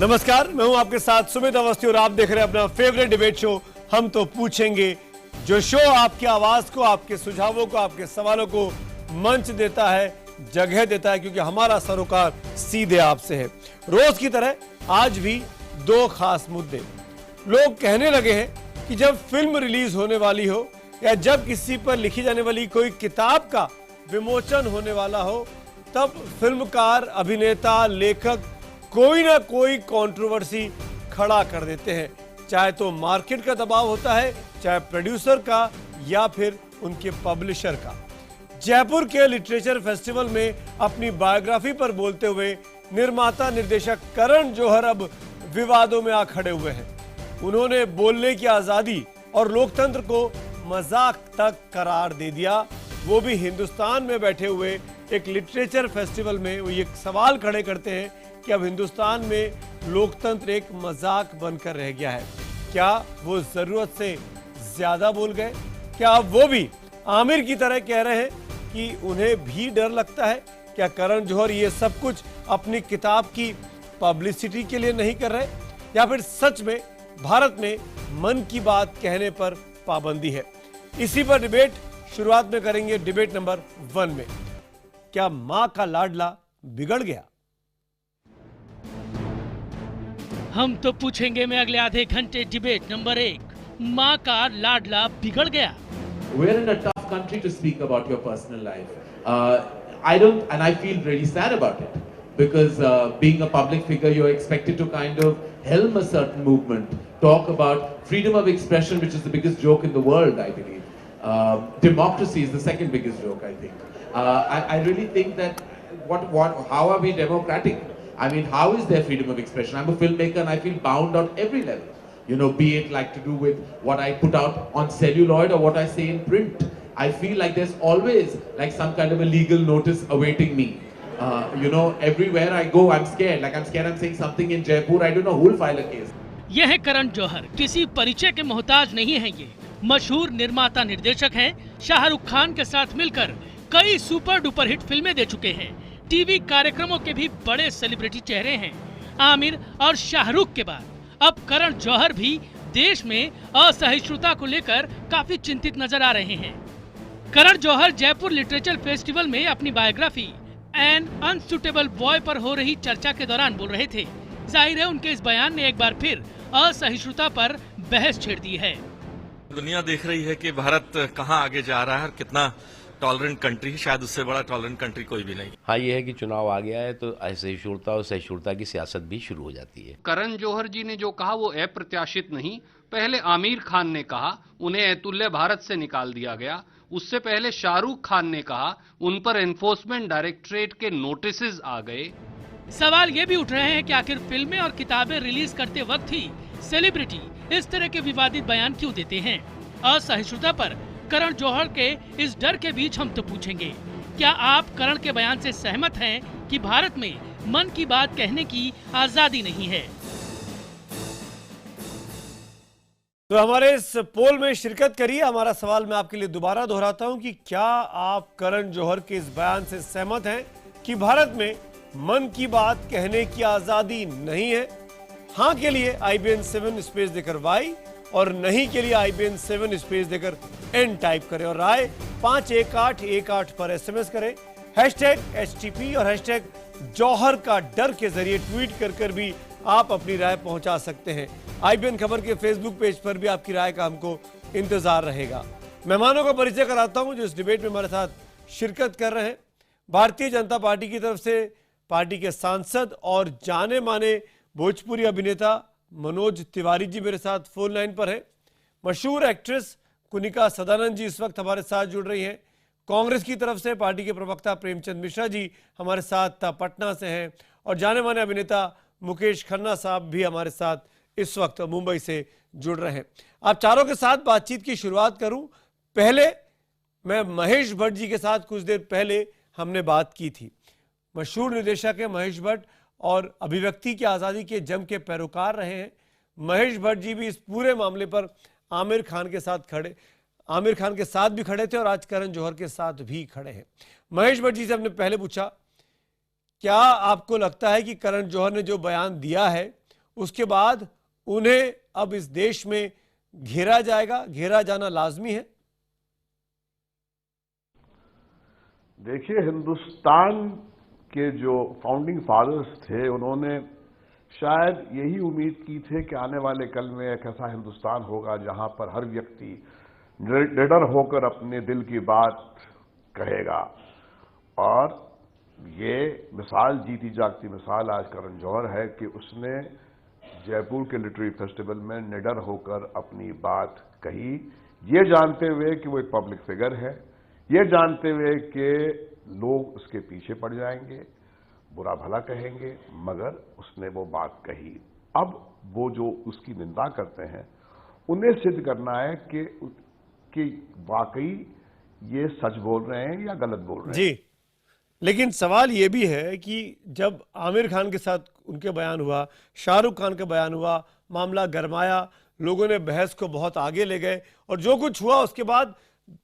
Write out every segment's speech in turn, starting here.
नमस्कार, मैं हूं आपके साथ सुमित अवस्थी और आप देख रहे हैं अपना फेवरेट डिबेट शो हम तो पूछेंगे, जो शो आपकी आवाज को, आपके सुझावों को, आपके सवालों को मंच देता है, जगह देता है, क्योंकि हमारा सरोकार सीधे आपसे है। रोज की तरह आज भी दो खास मुद्दे। लोग कहने लगे हैं कि जब फिल्म रिलीज होने वाली हो या जब किसी पर लिखी जाने वाली कोई किताब का विमोचन होने वाला हो, तब फिल्मकार, अभिनेता, लेखक कोई ना कोई कंट्रोवर्सी खड़ा कर देते हैं। चाहे तो मार्केट का दबाव होता है, चाहे प्रोड्यूसर का या फिर उनके पब्लिशर का। जयपुर के लिटरेचर फेस्टिवल में अपनी बायोग्राफी पर बोलते हुए निर्माता निर्देशक करण जौहर अब विवादों में आ खड़े हुए हैं। उन्होंने बोलने की आजादी और लोकतंत्र को मजाक तक करार दे दिया, वो भी हिंदुस्तान में बैठे हुए एक लिटरेचर फेस्टिवल में। वो ये सवाल खड़े करते हैं कि अब हिंदुस्तान में लोकतंत्र एक मजाक बनकर रह गया है। क्या वो जरूरत से ज्यादा बोल गए? क्या अब वो भी आमिर की तरह कह रहे हैं कि उन्हें भी डर लगता है? क्या करण जौहर ये सब कुछ अपनी किताब की पब्लिसिटी के लिए नहीं कर रहे, या फिर सच में भारत में मन की बात कहने पर पाबंदी है? इसी पर डिबेट शुरुआत में करेंगे। डिबेट नंबर 1 में, क्या मां का लाडला बिगड़ गया? हम तो पूछेंगे में अगले आधे घंटे डिबेट नंबर 1, माँ का लाडला बिगड़ गया। We're in a tough country to speak about your personal life. I don't, and I feel really sad about it, because being a public figure, you're expected to kind of helm a certain movement, talk about freedom of expression, which is the biggest joke in the world, I believe. Democracy is the second biggest joke, I think. I really think that how are we democratic? I mean, how is there freedom of expression? I'm a filmmaker and I feel bound on every level. You know, be it like to do with what I put out on celluloid or what I say in print. I feel like there's always like some kind of a legal notice awaiting me. You know, everywhere I go, I'm scared. Like I'm scared I'm saying something in Jaipur. I don't know who will file a case. यह है करण जौहर, किसी परिचय के मोहताज नहीं है। ये मशहूर निर्माता निर्देशक हैं। शाहरुख खान के साथ मिलकर कई सुपर डुपर हिट फिल्में दे चुके हैं। टीवी कार्यक्रमों के भी बड़े सेलिब्रिटी चेहरे हैं। आमिर और शाहरुख के बाद अब करण जौहर भी देश में असहिष्णुता को लेकर काफी चिंतित नजर आ रहे हैं। करण जौहर जयपुर लिटरेचर फेस्टिवल में अपनी बायोग्राफी एन अनसुटेबल बॉय पर हो रही चर्चा के दौरान बोल रहे थे। जाहिर है उनके इस बयान ने एक बार फिर असहिष्णुता पर बहस छेड़ दी है। दुनिया देख रही है कि भारत कहां आगे जा रहा है और कितना टॉलरेंट कंट्री है। शायद उससे बड़ा टॉलरेंट कंट्री कोई भी नहीं। हाँ, ये है कि चुनाव आ गया है तो असहिष्णुता और सहिष्णुता की सियासत भी शुरू हो जाती है। करण जौहर जी ने जो कहा वो अप्रत्याशित नहीं। पहले आमिर खान ने कहा, उन्हें अतुल्य भारत से निकाल दिया गया। उससे पहले शाहरुख खान ने कहा, उन पर एनफोर्समेंट डायरेक्टरेट के नोटिसेज आ गए। सवाल ये भी उठ रहे हैं कि आखिर फिल्में और किताबें रिलीज करते वक्त ही सेलिब्रिटी इस तरह के विवादित बयान क्यों देते हैं? असहिष्णुता पर करण जौहर के इस डर के बीच हम तो पूछेंगे, क्या आप करण के बयान से सहमत हैं कि भारत में मन की बात कहने की आजादी नहीं है? तो हमारे इस पोल में शिरकत करिए। हमारा सवाल मैं आपके लिए दोबारा दोहराता हूं कि क्या आप करण जौहर के इस बयान से सहमत हैं कि भारत में मन की बात कहने की आजादी नहीं है? हाँ के लिए IBN 7 स्पेस देकर Y और नहीं के लिए IBN 7 स्पेस देकर N टाइप करें और राय 51818 पर SMS करें। #HTP और #जौहर का डर के जरिए ट्वीट कर भी आप अपनी राय पहुंचा सकते हैं। IBN खबर के फेसबुक पेज पर भी आपकी राय का हमको इंतजार रहेगा। मेहमानों का परिचय कराता हूं जो इस डिबेट में हमारे साथ शिरकत कर रहे हैं। भारतीय जनता पार्टी की तरफ से पार्टी के सांसद और जाने माने भोजपुरी अभिनेता मनोज तिवारी जी मेरे साथ फोन लाइन पर है। मशहूर एक्ट्रेस कुनिका सदानंद जी इस वक्त हमारे साथ जुड़ रही हैं। कांग्रेस की तरफ से पार्टी के प्रवक्ता प्रेमचंद मिश्रा जी हमारे साथ पटना से हैं और जाने माने अभिनेता मुकेश खन्ना साहब भी हमारे साथ इस वक्त मुंबई से जुड़ रहे हैं। आप चारों के साथ बातचीत की शुरुआत करूं, पहले मैं महेश भट्ट जी के साथ कुछ देर पहले हमने बात की थी। मशहूर निर्देशक है महेश भट्ट और अभिव्यक्ति की आज़ादी के जम के पैरोकार रहे हैं। महेश भट्ट जी भी इस पूरे मामले पर आमिर खान के साथ भी खड़े थे और आज करण जौहर के साथ भी खड़े हैं। महेश भट्ट जी से हमने पहले पूछा, क्या आपको लगता है कि करण जौहर ने जो बयान दिया है उसके बाद उन्हें अब इस देश में घेरा जाएगा, घेरा जाना लाजमी है? देखिए, हिंदुस्तान के जो फाउंडिंग फादर्स थे उन्होंने शायद यही उम्मीद की थी कि आने वाले कल में एक ऐसा हिंदुस्तान होगा जहां पर हर व्यक्ति निडर होकर अपने दिल की बात कहेगा। और ये मिसाल, जीती जागती मिसाल आज करण जौहर है कि उसने जयपुर के लिटरेरी फेस्टिवल में निडर होकर अपनी बात कही, ये जानते हुए कि वो एक पब्लिक फिगर है, ये जानते हुए कि लोग उसके पीछे पड़ जाएंगे, बुरा भला कहेंगे, मगर उसने वो बात कही। अब वो जो उसकी निंदा करते हैं उन्हें सिद्ध करना है कि वाकई ये सच बोल रहे हैं या गलत बोल रहे हैं। जी, लेकिन सवाल ये भी है कि जब आमिर खान के साथ उनके बयान हुआ, शाहरुख खान का बयान हुआ, मामला गरमाया, लोगों ने बहस को बहुत आगे ले गए और जो कुछ हुआ उसके बाद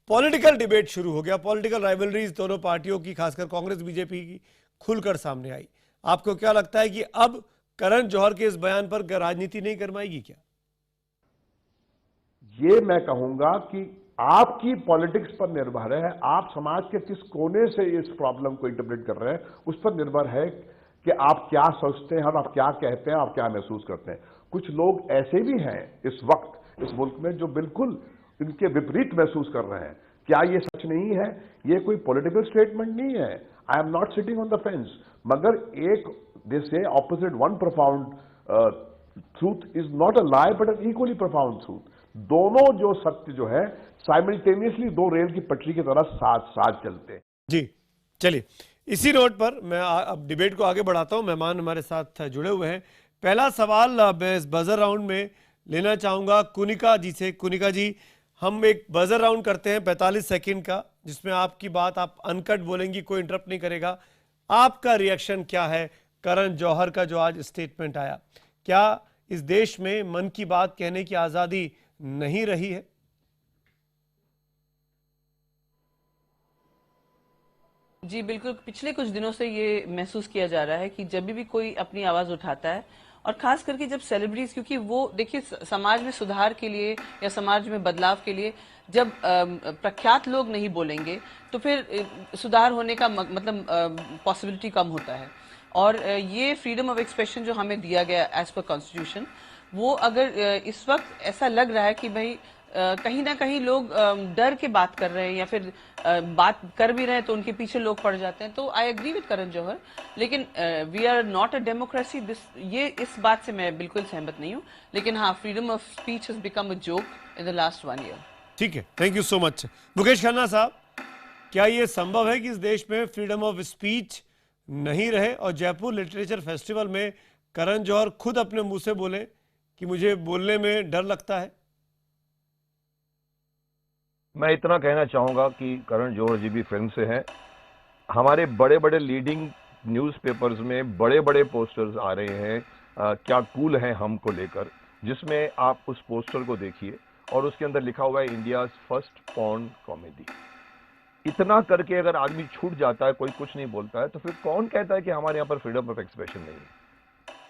पॉलिटिकल डिबेट शुरू हो गया। पॉलिटिकल राइवलरीज दोनों पार्टियों की, खासकर कांग्रेस बीजेपी की, खुलकर सामने आई। आपको क्या लगता है कि अब करण जौहर के इस बयान पर राजनीति नहीं गरमाएगी क्या? ये मैं कहूंगा कि आपकी पॉलिटिक्स पर निर्भर है, आप समाज के किस कोने से इस प्रॉब्लम को इंटरप्रेट कर रहे हैं उस पर निर्भर है कि आप क्या सोचते हैं और आप क्या कहते हैं, आप क्या महसूस करते हैं। कुछ लोग ऐसे भी हैं इस वक्त इस मुल्क में जो बिल्कुल इनके विपरीत महसूस कर रहे हैं। क्या ये सच नहीं है? ये कोई पॉलिटिकल स्टेटमेंट नहीं है। I am not sitting on the fence, मगर एक दे से opposite one profound truth is not a lie but N equally profound truth. दोनों जो सत्य जो है साइमल्टेनियसली दो रेल की पटरी की तरह साथ साथ चलते हैं। जी, चलिए इसी नोट पर मैं अब डिबेट को आगे बढ़ाता हूं। मेहमान हमारे साथ जुड़े हुए हैं। पहला सवाल मैं इस बजर राउंड में लेना चाहूंगा कुनिका जी से। कुनिका जी, हम एक बजर राउंड करते हैं 45 सेकंड का, जिसमें आपकी बात आप अनकट बोलेंगी, कोई इंटरप्ट नहीं करेगा। आपका रिएक्शन क्या है करण जौहर का जो आज स्टेटमेंट आया? क्या इस देश में मन की बात कहने की आजादी नहीं रही है? जी बिल्कुल, पिछले कुछ दिनों से ये महसूस किया जा रहा है कि जब भी कोई अपनी आवाज उठाता है, और खास करके जब सेलिब्रिटीज, क्योंकि वो देखिए समाज में सुधार के लिए या समाज में बदलाव के लिए जब प्रख्यात लोग नहीं बोलेंगे तो फिर सुधार होने का मतलब पॉसिबिलिटी कम होता है। और ये फ्रीडम ऑफ एक्सप्रेशन जो हमें दिया गया एज पर कॉन्स्टिट्यूशन, वो अगर इस वक्त ऐसा लग रहा है कि भाई कहीं ना कहीं लोग डर के बात कर रहे हैं या फिर बात कर भी रहे हैं तो उनके पीछे लोग पड़ जाते हैं, तो I agree with Karan Johar. लेकिन we are not a democracy, ये इस बात से मैं बिल्कुल सहमत नहीं हूँ। लेकिन हाँ, freedom of speech has become a joke in the last 1 year. ठीक है, thank you so much. Mukesh Khanna साहब, क्या ये संभव है कि इस देश में फ्रीडम ऑफ स्पीच नहीं रहे और जयपुर लिटरेचर फेस्टिवल में करण जौहर खुद अपने मुंह से बोले कि मुझे बोलने में डर लगता है? मैं इतना कहना चाहूंगा कि करण जौहर जी भी फिल्म से हैं। हमारे बड़े बड़े लीडिंग न्यूज़पेपर्स में बड़े बड़े पोस्टर्स आ रहे हैं, क्या कूल है हम को लेकर, जिसमें आप उस पोस्टर को देखिए और उसके अंदर लिखा हुआ है इंडियाज फर्स्ट पॉर्न कॉमेडी। इतना करके अगर आदमी छूट जाता है, कोई कुछ नहीं बोलता है, तो फिर कौन कहता है कि हमारे यहाँ पर फ्रीडम ऑफ एक्सप्रेशन नहीं है?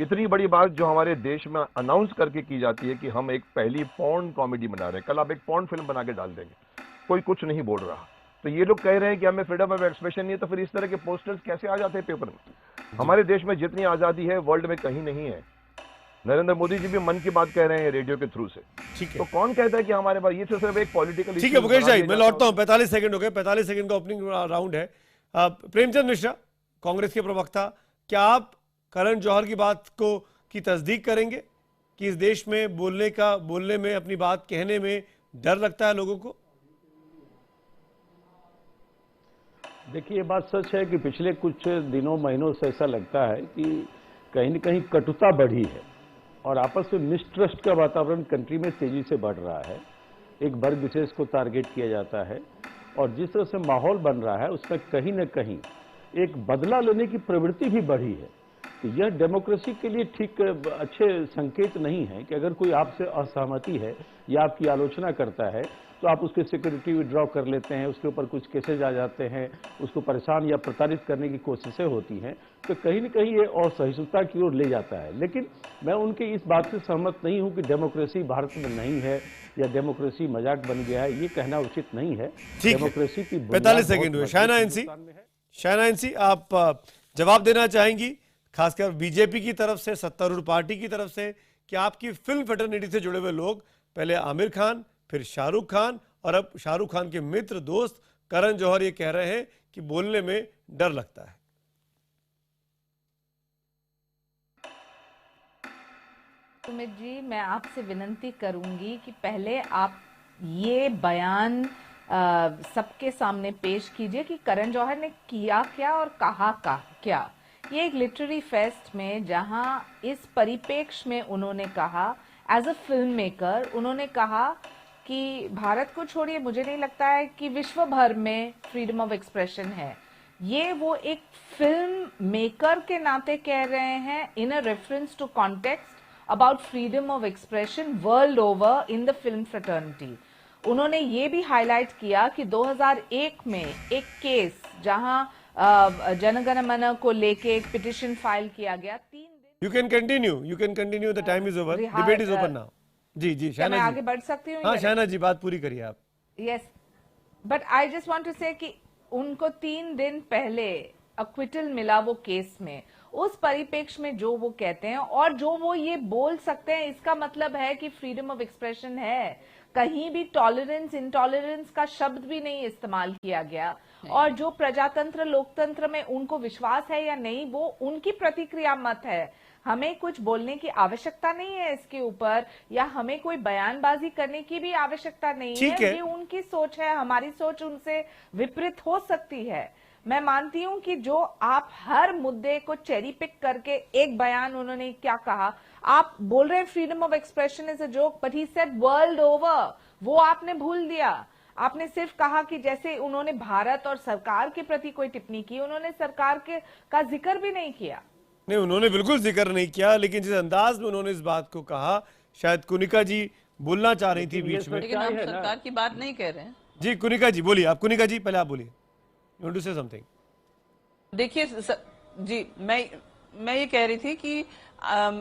इतनी बड़ी बात जो हमारे देश में अनाउंस करके की जाती है कि हम एक पहली पॉर्न कॉमेडी बना रहे हैं, कल आप एक पॉर्न फिल्म बना के डाल देंगे, कोई कुछ नहीं बोल रहा। तो ये लोग कह रहे हैं कि हमें फ्रीडम ऑफ एक्सप्रेशन नहीं है, तो फिर इस तरह के पोस्टर्स कैसे आ जाते हैं पेपर में? हमारे देश में जितनी आजादी है वर्ल्ड में कहीं नहीं है। नरेंद्र मोदी जी भी मन की बात कह रहे हैं रेडियो के थ्रू से। ठीक है, तो कौन कहता है कि हमारे पास ये तो सिर्फ एक पॉलिटिकल। ठीक है मुकेश भाई, मैं लौटता हूं। 45 सेकंड हो गए, 45 सेकंड का ओपनिंग राउंड है। प्रेमचंद मिश्रा, कांग्रेस के प्रवक्ता, क्या आप करण जौहर की बात को की तस्दीक करेंगे कि इस देश में बोलने में, अपनी बात कहने में डर लगता है लोगों को? देखिए, ये बात सच है कि पिछले कुछ दिनों महीनों से ऐसा लगता है कि कहीं न कहीं कटुता बढ़ी है और आपस में मिसट्रस्ट का वातावरण कंट्री में तेजी से बढ़ रहा है। एक वर्ग विशेष को टारगेट किया जाता है और जिस तरह से माहौल बन रहा है उसमें कहीं न कहीं एक बदला लेने की प्रवृत्ति भी बढ़ी है। तो यह डेमोक्रेसी के लिए ठीक अच्छे संकेत नहीं है कि अगर कोई आपसे असहमति है या आपकी आलोचना करता है तो आप उसके सिक्योरिटी विड्रॉ कर लेते हैं, उसके ऊपर कुछ केसेज आ जाते हैं, उसको परेशान या प्रताड़ित करने की कोशिशें होती हैं, तो कहीं न कहीं ये असहिष्णुता की ओर ले जाता है। लेकिन मैं उनके इस बात से सहमत नहीं हूं कि डेमोक्रेसी भारत में नहीं है या डेमोक्रेसी मजाक बन गया है, ये कहना उचित नहीं है। डेमोक्रेसी की 45 सेकंड हुए। शाहना एनसी, आप जवाब देना चाहेंगी, खासकर बीजेपी की तरफ से, सत्तारूढ़ पार्टी की तरफ से, कि आपकी फिल्म फेटर्निटी से जुड़े हुए लोग, पहले आमिर खान, फिर शाहरुख खान और अब शाहरुख खान के मित्र दोस्त करण जौहर, ये कह रहे हैं कि बोलने में डर लगता है। सुमित जी, मैं आपसे विनती करूंगी कि पहले आप ये बयान सबके सामने पेश कीजिए कि करण जौहर ने किया क्या और कहा क्या। ये एक लिटरेरी फेस्ट में, जहां इस परिप्रेक्ष्य में उन्होंने कहा, एज अ फिल्म मेकर उन्होंने कहा कि भारत को छोड़िए, मुझे नहीं लगता है कि विश्व भर में फ्रीडम ऑफ एक्सप्रेशन है। ये वो एक फिल्म मेकर के नाते कह रहे हैं, in a reference to context about freedom of expression world over in the film fraternity. उन्होंने ये भी हाईलाइट किया कि 2001 में एक केस जहां जनगण मन को लेके एक पिटिशन फाइल किया गया, 3 दिन। You can continue, the time is over, debate is open now. Ji Shahna ji, आगे बढ़ सकती हूँ? हाँ शाहना जी, बात पूरी करिए आप। Yes, but I just want to say कि उनको 3 दिन पहले अक्विटल मिला वो केस में। उस परिप्रेक्ष्य में जो वो कहते हैं और जो वो ये बोल सकते हैं, इसका मतलब है कि फ्रीडम ऑफ एक्सप्रेशन है। कहीं भी टॉलरेंस इंटॉलरेंस का शब्द भी नहीं इस्तेमाल किया गया। और जो प्रजातंत्र लोकतंत्र में उनको विश्वास है या नहीं, वो उनकी प्रतिक्रिया मत है। हमें कुछ बोलने की आवश्यकता नहीं है इसके ऊपर, या हमें कोई बयानबाजी करने की भी आवश्यकता नहीं है। ये उनकी सोच है, हमारी सोच उनसे विपरीत हो सकती है। मैं मानती हूं कि जो आप हर मुद्दे को चेरी पिक करके एक बयान, उन्होंने क्या कहा, आप बोल रहे हैं freedom of expression is a joke, but he said world over, वो आपने भूल दिया। आपने सिर्फ कहा कि जैसे उन्होंने भारत और सरकार के प्रति कोई टिप्पणी की, उन्होंने सरकार का जिक्र भी नहीं किया। नहीं, उन्होंने बिल्कुल जिक्र नहीं किया, लेकिन जिस अंदाज में उन्होंने इस बात को कहा, शायद कुनिका जी बोलना चाह रही थी बीच में। लेकिन हम सरकार की बात नहीं कर रहे हैं। जी कुनिका जी बोलिए, आप कुनिका जी पहले आप बोलिए, you want to say something. देखिए जी, मैं ये कह रही थी कि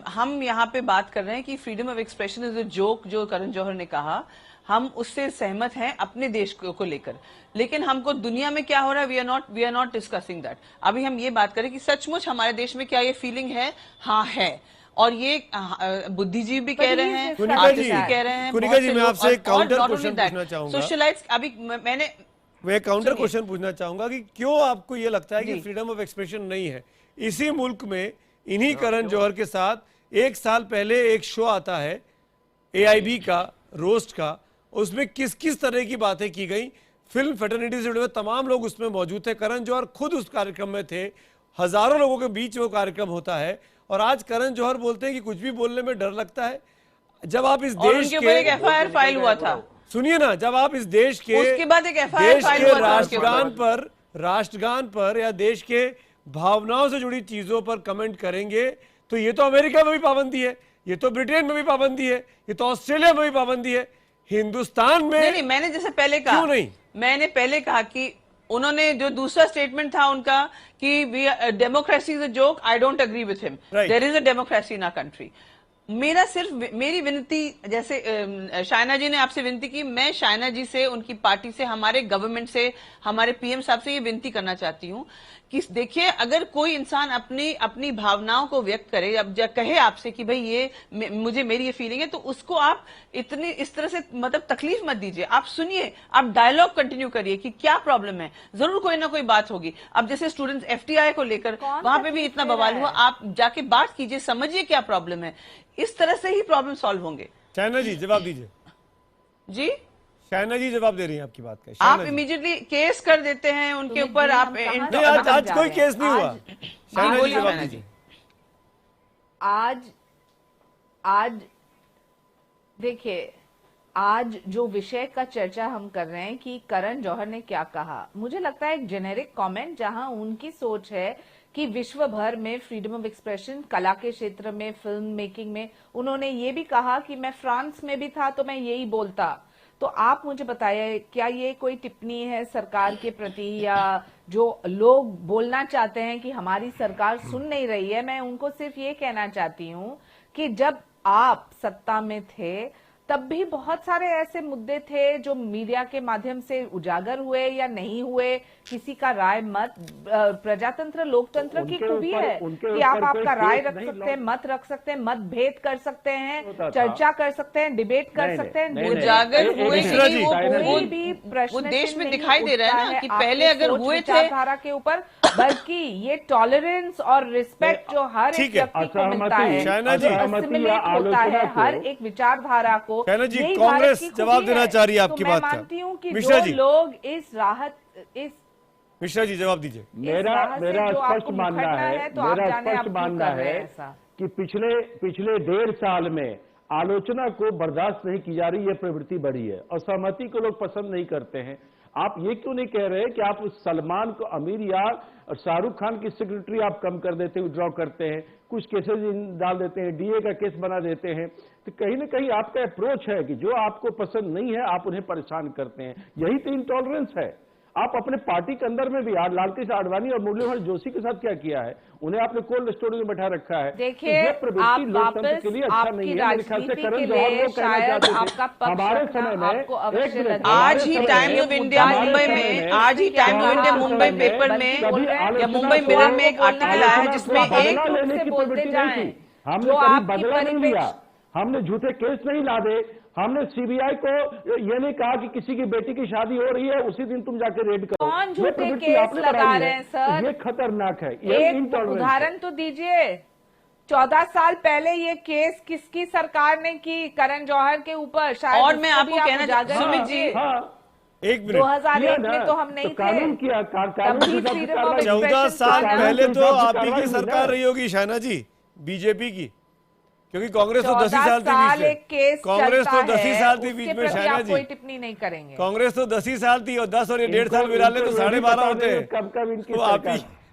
हम यहाँ पे बात कर रहे हैं कि freedom of expression is a joke, जो करण जौहर ने कहा, हम उससे सहमत हैं अपने देश को लेकर। लेकिन हमको दुनिया में क्या हो रहा है, we are not discussing that. अभी हम ये बात करें कि सचमुच हमारे देश में क्या ये फीलिंग है? हाँ है। और ये बुद्धिजीवी भी कह रहे हैं, आर्टिस्ट भी कह रहे हैं। कुनिका जी, मैं आपसे एक काउंटर क्वेश्चन पूछना चाहूंगा। सोशलाइट्स, अभी मैं काउंटर क्वेश्चन पूछना चाहूंगा कि क्यों आपको ये लगता है कि फ्रीडम ऑफ एक्सप्रेशन नहीं है? इसी मुल्क में इन्हीं करण जौहर के साथ 1 साल पहले एक शो आता है AIB का, रोस्ट का, उसमें किस किस तरह की बातें की गई। फिल्म फेटर्निटी से जुड़े हुए तमाम लोग उसमें मौजूद थे, करण जौहर खुद उस कार्यक्रम में थे, हजारों लोगों के बीच वो कार्यक्रम होता है। और आज करण जौहर बोलते हैं कि कुछ भी बोलने में डर लगता है। जब आप इस देश के एक FIR फाइल हुआ था, सुनिए ना, जब आप इस देश के उसके बाद एक FIR फाइल हुआ था, राष्ट्रगान पर या देश के भावनाओं से जुड़ी चीजों पर कमेंट करेंगे, तो ये तो अमेरिका में भी पाबंदी है, ये तो ब्रिटेन में भी पाबंदी है, ये तो ऑस्ट्रेलिया में भी पाबंदी है, हिंदुस्तान में नहीं, मैंने जैसे पहले कहा, क्यों नहीं? मैंने पहले कहा कि उन्होंने जो दूसरा स्टेटमेंट था उनका कि democracy is a joke, I don't agree with him, there is a democracy in our country. मेरी विनती, जैसे शायना जी ने आपसे विनती की, मैं शायना जी से, उनकी पार्टी से, हमारे गवर्नमेंट से, हमारे PM साहब से ये विनती करना चाहती हूँ कि देखिए, अगर कोई इंसान अपनी भावनाओं को व्यक्त करे, अब कहे आपसे कि भाई ये मुझे मेरी ये फीलिंग है, तो उसको आप इस तरह से मतलब तकलीफ मत दीजिए। आप सुनिए, आप डायलॉग कंटिन्यू करिए कि क्या प्रॉब्लम है, जरूर कोई ना कोई बात होगी। अब जैसे स्टूडेंट्स FTI को लेकर वहां पे भी इतना बवाल हुआ, आप जाके बात कीजिए, समझिए क्या प्रॉब्लम है, इस तरह से ही प्रॉब्लम सॉल्व होंगे। शायना जी जवाब दीजिए। जी शायना जी जवाब दे रही हैं आपकी बात का। आप इमीडिएटली केस कर देते हैं उनके ऊपर। आप आज कोई केस नहीं हुआ। शायना जी जवाब दीजिए। आज देखिए, आज जो विषय का चर्चा हम कर रहे हैं कि करण जौहर ने क्या कहा, मुझे लगता है एक जेनेरिक कमेंट, जहां उनकी सोच है कि विश्व भर में फ्रीडम ऑफ एक्सप्रेशन, कला के क्षेत्र में, फिल्म मेकिंग में, उन्होंने ये भी कहा कि मैं फ्रांस में भी था तो मैं यही बोलता, तो आप मुझे बताइए, क्या ये कोई टिप्पणी है सरकार के प्रति, या जो लोग बोलना चाहते हैं कि हमारी सरकार सुन नहीं रही है? मैं उनको सिर्फ ये कहना चाहती हूँ कि जब आप सत्ता में थे तब भी बहुत सारे ऐसे मुद्दे थे जो मीडिया के माध्यम से उजागर हुए या नहीं हुए, किसी का राय मत, प्रजातंत्र लोकतंत्र की खूबी है कि आप आपका राय रख सकते हैं, मत रख सकते हैं, मतभेद कर सकते हैं, चर्चा कर सकते हैं, डिबेट कर सकते हैं। उजागर हुए कि कोई भी प्रश्न वो देश में दिखाई दे रहा है ना कि पहले अगर हुए थे धारा के ऊपर, बल्कि ये टॉलरेंस और रिस्पेक्ट जो हर एक व्यक्ति को मिलता है, एसिमिलेट होता है हर एक विचारधारा को। जी, कांग्रेस जवाब देना चाह रही है आपकी बात का। मैं मानती हूँ कि मिश्रा जी, जो लोग इस राहत, इस मिश्रा जी जवाब दीजिए। मेरा स्पष्ट मानना है, तो मेरा स्पष्ट मानना है कि पिछले 1.5 साल में आलोचना को बर्दाश्त नहीं की जा रही, ये प्रवृत्ति बढ़ी है, और सहमति को लोग पसंद नहीं करते हैं। आप ये क्यों नहीं कह रहे कि आप सलमान को अमीर या शाहरुख खान की सिक्योरिटी आप कम कर देते, विड्रॉ करते हैं, कुछ केसेस डाल देते हैं, डीए का केस बना देते हैं? तो कहीं ना कहीं आपका अप्रोच है कि जो आपको पसंद नहीं है आप उन्हें परेशान करते हैं। यही तो इंटॉलरेंस है। आप अपने पार्टी के अंदर में भी लालकृष्ण आडवाणी और मुरलीधर जोशी के साथ क्या किया है? उन्हें आपने कोल्ड स्टोरेज में बैठा रखा है। देखिए, आप वापस के लिए अच्छा नहीं है। मेरे ख्याल से करण जौहर वो कहना चाहते थे हमारे समय में, आज ही टाइम्स ऑफ इंडिया मुंबई में, आज ही Times of India Mumbai paper में या मुंबई मिरर में एक आर्टिकल आया है जिसमें एक लेने की प्रवृत्ति नहीं थी। हमने कभी बदला नहीं लिया, हमने झूठे केस नहीं लादे, हमने सीबीआई को ये नहीं कहा कि किसी की बेटी की शादी हो रही है उसी दिन तुम जाके रेड करो। कौन झूठे केस लगा रहे हैं सर? ये खतरनाक है। एक उदाहरण तो दीजिए। 14 साल पहले ये केस किसकी सरकार ने की? करण जौहर के ऊपर। शायद और मैं आपको कहना चाहती हूँ सुमित जी, 2001 में तो हम नहीं थे। कानून किया, 14 साल पहले तो आप ही की सरकार रही होगी शायना जी, बीजेपी की, क्योंकि कांग्रेस तो 10 साल थी बीच में। कांग्रेस तो 10 साल थी बीच में शायना जी, कोई टिप्पणी नहीं करेंगे। कांग्रेस तो 10 साल थी, और 10 और ये 1.5 साल मिला ले तो 12.5 होते हैं। तो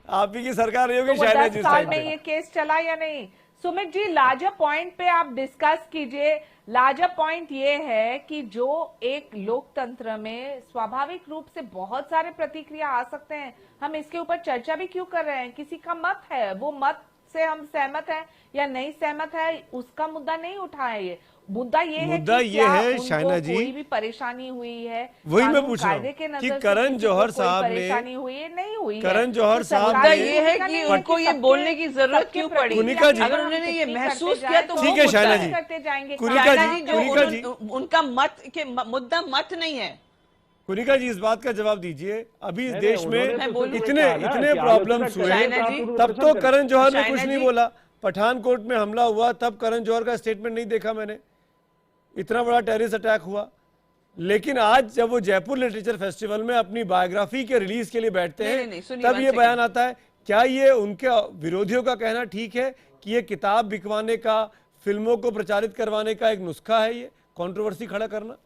आप ही की सरकार रही होगी शायना जी। 10 साल में ये केस चला या नहीं? सुमित जी, लार्जर पॉइंट पे आप डिस्कस कीजिए। लार्जर पॉइंट ये है कि जो एक लोकतंत्र में स्वाभाविक रूप से बहुत सारे प्रतिक्रिया आ सकते हैं, हम इसके ऊपर चर्चा भी क्यों कर रहे हैं? किसी का मत है, वो मत से हम सहमत हैं या नहीं सहमत है, उसका मुद्दा नहीं उठाया। ये मुद्दा ये है कि क्या उनको कोई भी परेशानी हुई है? वही मैं पूछ रहा हूँ कि करण जौहर साहब ने परेशानी हुई है, नहीं हुई? करण जौहर साहब मुद्दा ये है कि उनको ये बोलने की जरूरत क्यों पड़ी? अगर उन्होंने ये महसूस किया तो ठीक है शायना जी, करते जाएंगे। उनका मत के मुद्दा मत नहीं है। कुनिका जी, इस बात का जवाब दीजिए। अभी इस देश में इतने प्रॉब्लम्स हुए, तब तो करण जौहर ने कुछ नहीं बोला। पठानकोट में हमला हुआ, तब करण जौहर का स्टेटमेंट नहीं देखा मैंने। इतना बड़ा टेररिस्ट अटैक हुआ, लेकिन आज जब वो जयपुर लिटरेचर फेस्टिवल में अपनी बायोग्राफी के रिलीज के लिए बैठते हैं, तब ये बयान आता है। क्या ये उनके विरोधियों का कहना ठीक है कि ये किताब बिकवाने का, फिल्मों को प्रचारित करवाने का एक नुस्खा है, ये कंट्रोवर्सी खड़ा करना?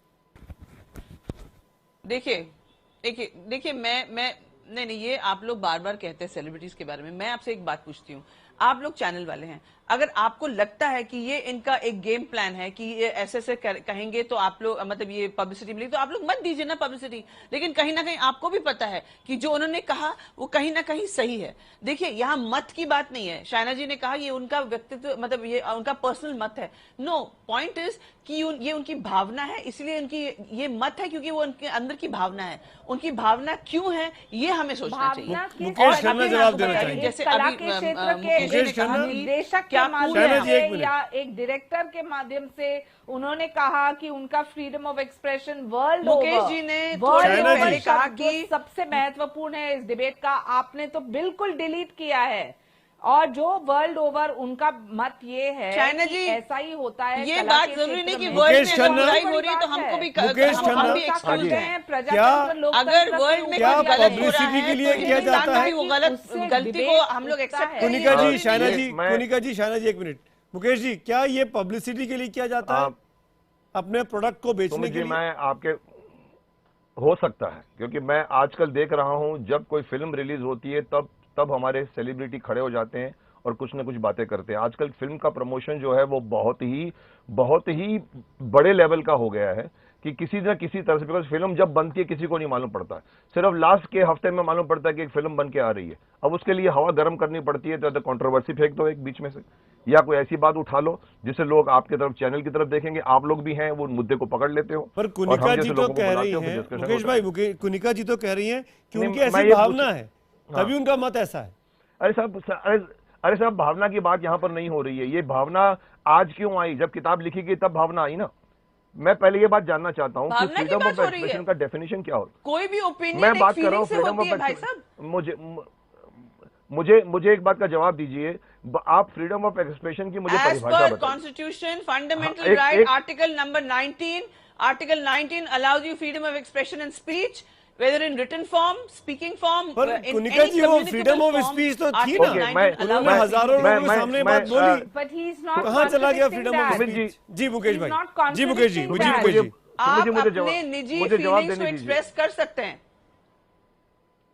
देखिए मैं नहीं, ये आप लोग बार बार कहते हैं सेलिब्रिटीज के बारे में। मैं आपसे एक बात पूछती हूँ, आप लोग चैनल वाले हैं, अगर आपको लगता है कि ये इनका एक गेम प्लान है कि ये ऐसे कहेंगे तो आप लोग, मतलब ये पब्लिसिटी मिलेगी, तो आप लोग मत दीजिए ना पब्लिसिटी। लेकिन कहीं ना कहीं आपको भी पता है कि जो उन्होंने कहा वो कहीं ना कहीं सही है। देखिए, यहाँ मत की बात नहीं है। शायना जी ने कहा ये उनका व्यक्तित्व, मतलब ये उनका पर्सनल मत है। नो, पॉइंट इज कि ये उनकी भावना है, इसलिए उनकी ये मत है क्योंकि वो उनके अंदर की भावना है। उनकी भावना क्यों है ये हमें सोचना चाहिए। मुकेश खन्ना जवाब देना चाहिए। जैसे कला के क्षेत्र के निर्देशक के माध्यम से या एक डायरेक्टर के माध्यम से उन्होंने कहा कि उनका freedom of expression world over, Mukesh ji ने कहा कि सबसे महत्वपूर्ण है इस डिबेट का, आपने तो बिल्कुल डिलीट किया है। और जो वर्ल्ड ओवर उनका मत ये है चाइना जी, ऐसा ही होता है। ये बात जरूरी नहीं कि वर्ल्ड में अगर बुराई हो रही है तो हमको भी एक्सक्यूज हैं। अगर वर्ल्ड में गलत पब्लिसिटी के लिए किया जाता है, वो गलती को हम लोग एक्सेप्ट। कुनिका जी, शायना जी 1 मिनट। मुकेश जी, क्या ये पब्लिसिटी के लिए किया जाता है, अपने प्रोडक्ट को बेचने के लिए? मैं आपके हो सकता है, क्योंकि मैं आजकल देख रहा हूं जब कोई फिल्म रिलीज होती है तब हमारे सेलिब्रिटी खड़े हो जाते हैं और कुछ ना कुछ बातें करते हैं। आजकल फिल्म का प्रमोशन जो है वो बहुत ही बड़े लेवल का हो गया है। कि किसी न किसी तरह से, बिकॉज फिल्म जब बनती है किसी को नहीं मालूम पड़ता, सिर्फ लास्ट के हफ्ते में मालूम पड़ता है कि एक फिल्म बन के आ रही है। अब उसके लिए हवा गर्म करनी पड़ती है, तो कंट्रोवर्सी फेंक दो एक बीच में से, या कोई ऐसी बात उठा लो जिससे लोग आपके तरफ, चैनल की तरफ देखेंगे, आप लोग भी हैं वो मुद्दे को पकड़ लेते हो। पर कुनिका जी तो कह रही हैं, मुकेश भाई, कुनिका जी तो कह रही हैं कि उनकी ऐसी भावना है, तभी उनका मत ऐसा है। अरे साहब, भावना की बात यहाँ पर नहीं हो रही है। ये भावना आज क्यों आई? जब किताब लिखी गई तब भावना आई ना। मैं पहले ये बात जानना चाहता हूँ कि फ्रीडम ऑफ एक्सप्रेशन का डेफिनेशन क्या हो? कोई भी ओपिनियन मैं बात कर रहा हूँ फ्रीडम ऑफ एक्सप्रेशन। मुझे एक बात का जवाब दीजिए, आप फ्रीडम ऑफ एक्सप्रेशन की मुझे परिभाषा बताइए। Constitution fundamental right article number 19, article 19 allows you freedom of expression and speech whether in written form, speaking form, पर कुनिका जी वो फ्रीडम ऑफ स्पीच तो थी ना, उन्होंने हजारों लोगों के सामने बात बोली, but he is not कहाँ चला गया फ्रीडम ऑफ स्पीच? जी मुकेश भाई, जी मुकेश जी, आप अपने निजी फीलिंग्स को एक्सप्रेस कर सकते हैं।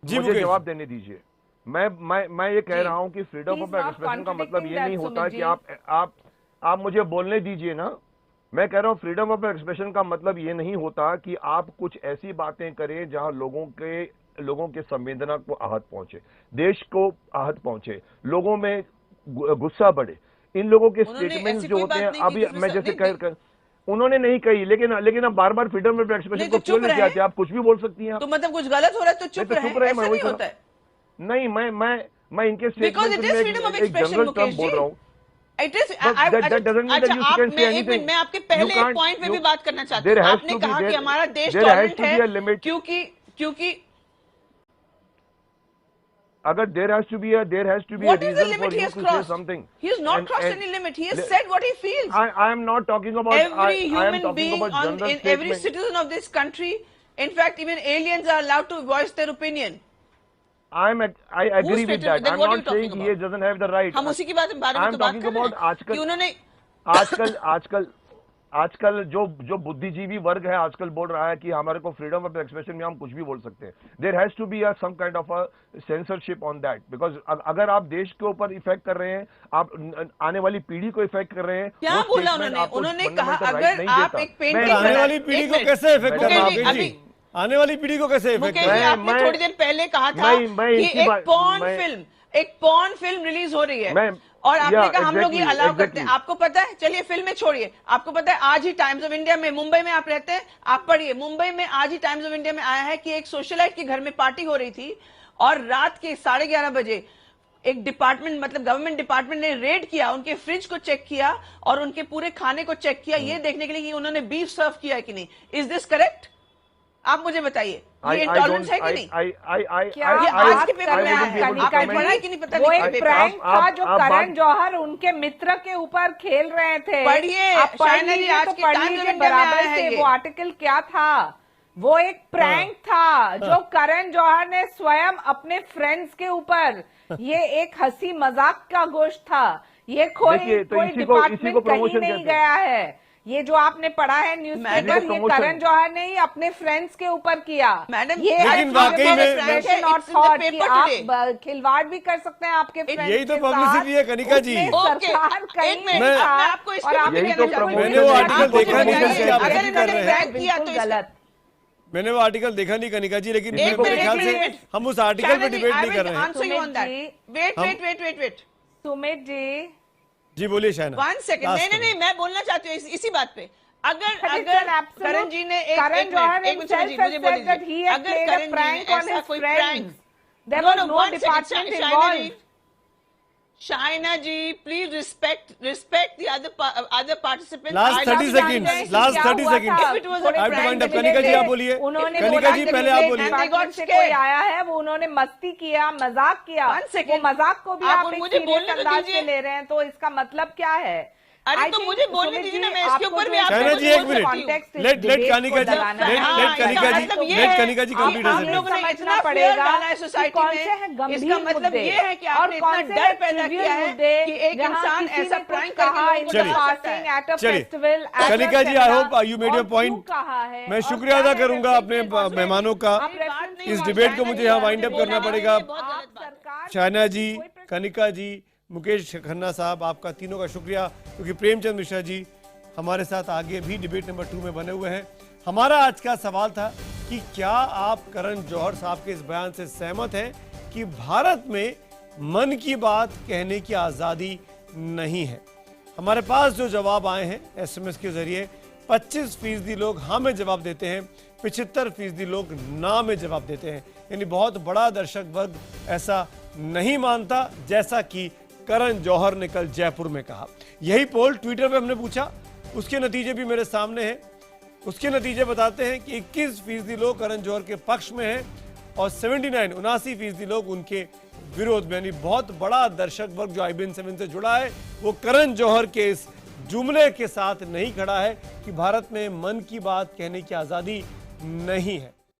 जी मुझे जवाब देने दीजिए। मैं ये कह रहा हूं कि फ्रीडम ऑफ एक्सप्रेशन का मतलब ये नहीं होता कि आप मुझे बोलने दीजिए ना। मैं कह रहा हूं फ्रीडम ऑफ एक्सप्रेशन का मतलब ये नहीं होता कि आप कुछ ऐसी बातें करें जहां लोगों के संवेदना को आहत पहुंचे, देश को आहत पहुंचे, लोगों में गुस्सा बढ़े। इन लोगों के स्टेटमेंट्स जो होते हैं, अभी मैं जैसे कह उन्होंने नहीं कही, लेकिन आप बार-बार फ्रीडम ऑफ एक्सप्रेशन को क्यों लेके आते हैं? आप कुछ भी बोल सकती हैं। तो मतलब कुछ गलत हो रहा है तो चुप रहे, ऐसा नहीं होता है। नहीं, मैं इनके स्टेटमेंट में एक जनरल टर्म बोल रहा हूं। इट इज मैं आपके पहले पॉइंट पे भी बात करना चाहती हूँ। आपने कहा कि हमारा देश टॉलरेंट है क्योंकि अगर there has to be a reason for you to say something. He has not crossed any limit. He has said what he feels. I am not talking about every human being in every citizen of this country. In fact, even aliens are allowed to voice their opinion. I agree with that. I'm not saying he doesn't have the right. हम उसी की बारे में तो बात कर रहे हैं कि उन्होंने आजकल जो बुद्धिजीवी वर्ग है आजकल बोल रहा है कि हमारे को फ्रीडम ऑफ एक्सप्रेशन में हम कुछ भी बोल सकते हैं। There has to be some kind of a censorship on that, because अगर आप देश के ऊपर इफेक्ट कर रहे हैं, आप आने वाली पीढ़ी को इफेक्ट कर रहे हैं। क्या बोला उन्होंने कहा अगर आप एक पेंटिंग, आने वाली पीढ़ी को कैसे इफेक्ट कर रहे हैं? आने वाली पीढ़ी को कैसे इफेक्ट कर रहे हैं? आपने थोड़ी देर पहले कहा था कि एक पॉर्न फिल्म रिलीज हो रही है और आपने कहा हम लोग ये अलाउ करते हैं। आपको पता है, चलिए फिल्में छोड़िए, आपको पता है आज ही टाइम्स ऑफ इंडिया में, मुंबई में आप रहते हैं, आप पढ़िए, मुंबई में आज ही टाइम्स ऑफ इंडिया में आया है कि एक सोशलाइट के घर में पार्टी हो रही थी और रात के 11:30 बजे एक डिपार्टमेंट, मतलब गवर्नमेंट डिपार्टमेंट ने रेड किया, उनके फ्रिज को चेक किया और उनके पूरे खाने को चेक किया, ये देखने के लिए कि उन्होंने बीफ सर्व किया है कि नहीं। Is this correct? आप मुझे बताइए, ये इंटॉलरेंस है कि नहीं? क्या आज के पेपर में आया कि नहीं पता? वो एक प्रैंक था जो करण जौहर उनके मित्र के ऊपर खेल रहे थे। पढ़िए, आप पढ़ लीजिए तो पढ़ लीजिए बराबर से वो आर्टिकल क्या था। वो एक प्रैंक था जो करण जौहर ने स्वयं अपने फ्रेंड्स के ऊपर, ये एक हंसी मजाक का गोश्त था। ये कोई डिपार्टमेंट कहीं नहीं गया है। ये जो आपने पढ़ा है न्यूज़पेपर, ये करण जौहर ने ही अपने फ्रेंड्स के ऊपर किया। मैडम, ये और थॉट कि आप खिलवाड़ भी कर सकते हैं आपके फ्रेंड्स। यही तो पब्लिसिटी है कनिका जी। सरकार कहीं मैं आपको मैंने वो आर्टिकल देखा नहीं, गलत। मैंने वो आर्टिकल देखा नहीं कनिका जी, लेकिन मेरे ख्याल से हम उस आर्टिकल पे डिबेट नहीं कर रहे हैं। वेट सुमित जी, जी बोलिए शायना। 1 सेकंड, नहीं, मैं बोलना चाहती हूँ इसी बात पे। अगर करण जी ने करण जौहर ने मुझे बोलिए, अगर करण जी ने ऐसा कोई prank, there was no department involved. Shaina ji, please respect the other participants. Last 30 second Kanika ji आप बोलिए। कनिका जी पहले आप बोलिए। से कोई आया है, वो उन्होंने मस्ती किया, मजाक किया, वो मजाक को भी आप एक सीरियस अंदाज से ले रहे हैं, तो इसका मतलब क्या है? अरे तो मुझे बोलने दीजिए ना, मैं इसके ऊपर भी शाइना जी एक मिनट, लेट कनिका जी, लेट कनिका जी कंप्लीट हम लोगों ने इतना पड़ेगा सोसाइटी में, इसका मतलब ये है कि आपने इतना डर पैदा किया है कि एक इंसान ऐसा प्रैंक करके। चलिए Kanika ji, I hope you made your point. मैं शुक्रिया अदा करूंगा अपने मेहमानों का। इस डिबेट को मुझे यहाँ वाइंड अप करना पड़ेगा। शाइना जी, कनिका जी, मुकेश खन्ना साहब, आपका तीनों का शुक्रिया, क्योंकि प्रेमचंद मिश्रा जी हमारे साथ आगे भी डिबेट नंबर 2 में बने हुए हैं। हमारा आज का सवाल था कि क्या आप करण जौहर साहब के इस बयान से सहमत हैं कि भारत में मन की बात कहने की आज़ादी नहीं है। हमारे पास जो जवाब आए हैं SMS के जरिए 25% लोग हाँ में जवाब देते हैं, 75% लोग ना में जवाब देते हैं। यानी बहुत बड़ा दर्शक वर्ग ऐसा नहीं मानता जैसा कि करण जौहर ने कल जयपुर में कहा। यही पोल ट्विटर पे हमने पूछा, उसके नतीजे भी मेरे सामने हैं। उसके नतीजे बताते हैं कि 21% लोग करण जौहर के पक्ष में हैं और 79% लोग उनके विरोध में। यानी बहुत बड़ा दर्शक वर्ग जो IBN 7 से जुड़ा है वो करण जौहर के इस जुमले के साथ नहीं खड़ा है कि भारत में मन की बात कहने की आज़ादी नहीं है।